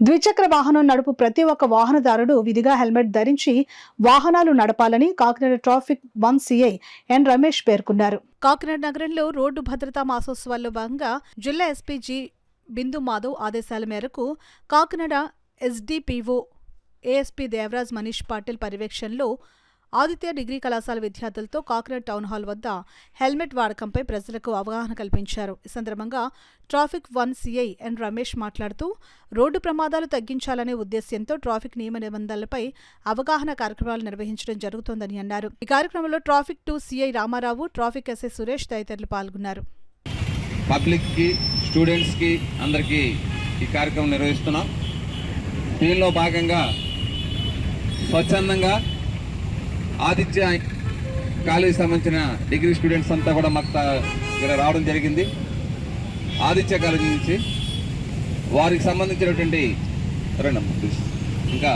ద్విచక్ర వాహనం నడుపు ప్రతి ఒక్క వాహనదారుడు విధిగా హెల్మెట్ ధరించి వాహనాలు నడపాలని Kakinada traffic 1 CI N Ramesh పేర్కొన్నారు. కాకినాడ నగరంలో రోడ్డు భద్రతా మాసోత్సవాల్లో భాగంగా జిల్లా ఎస్పీ జి బిందు మాధవ్ ఆదేశాల మేరకు కాకినాడ ఎస్డిపిఓ ఏఎస్పీ దేవరాజ్ మనీష్ పాటిల్ పర్యవేక్షణలో ఆదిత్య డిగ్రీ కళాశాల విద్యార్థులతో కాకినాడ టౌన్ హాల్ వద్ద హెల్మెట్ వాడకంపై ప్రజలకు అవగాహన కల్పించారు. ఈ సందర్భంగా ట్రాఫిక్ 1 సిఐ ఎన్ రమేష్ మాట్లాడుతూ రోడ్డు ప్రమాదాలు తగ్గించాలనే ఉద్దేశ్యంతో ట్రాఫిక్ నియమ నిబంధనలపై అవగాహన కార్యక్రమాలు నిర్వహించడం జరుగుతోందని అన్నారు. ఈ కార్యక్రమంలో traffic 2 CI Ramarao, traffic SI Suresh తదితరులు పాల్గొన్నారు. పబ్లిక్ కి, స్టూడెంట్స్ కి అందరికీ ఈ కార్యక్రమం నిర్వహిస్తున్నాం. దీనిలో భాగంగా స్వచ్ఛందంగా ఆదిత్య కాలేజీకి సంబంధించిన డిగ్రీ స్టూడెంట్స్ అంతా కూడా మాకు ఇక్కడ రావడం జరిగింది. ఆదిత్య కాలేజీ నుంచి వారికి సంబంధించినటువంటి ఇంకా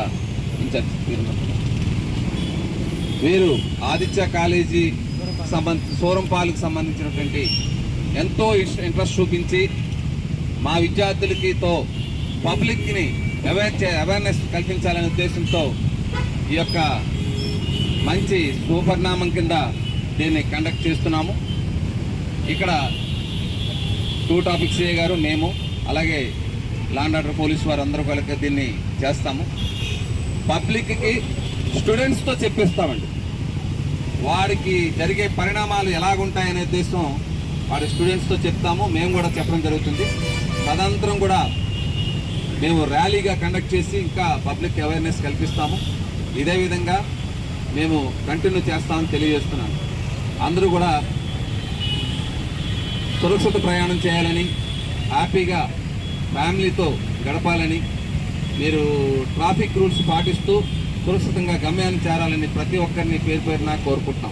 వీరు ఆదిత్య కాలేజీ సోరంపాలకు సంబంధించినటువంటి ఎంతో ఇంట్రెస్ట్ చూపించి మా విద్యార్థులకితో పబ్లిక్ని అవేర్నెస్ కల్పించాలనే ఉద్దేశంతో ఈ యొక్క మంచి సుపరిణామం కింద దీన్ని కండక్ట్ చేస్తున్నాము. ఇక్కడ 2 ట్రాఫిక్ సిఐ గారు, మేము, అలాగే లాండ్ ఆర్డర్ పోలీసు వారు అందరూ కలిసి దీన్ని చేస్తాము. పబ్లిక్కి స్టూడెంట్స్తో చెప్పిస్తామండి. వాడికి జరిగే పరిణామాలు ఎలాగుంటాయనే ఉద్దేశం వాడి స్టూడెంట్స్తో చెప్తాము. మేము కూడా చెప్పడం జరుగుతుంది. తదనంతరం కూడా మేము ర్యాలీగా కండక్ట్ చేసి ఇంకా పబ్లిక్ అవేర్నెస్ కల్పిస్తాము. ఇదే విధంగా మేము కంటిన్యూ చేస్తామని తెలియజేస్తున్నాను. అందరూ కూడా సురక్షిత ప్రయాణం చేయాలని, హ్యాపీగా ఫ్యామిలీతో గడపాలని, మీరు ట్రాఫిక్ రూల్స్ పాటిస్తూ సురక్షితంగా గమ్యాన్ని చేరాలని ప్రతి ఒక్కరిని పేరు పేరున కోరుకుంటున్నాం.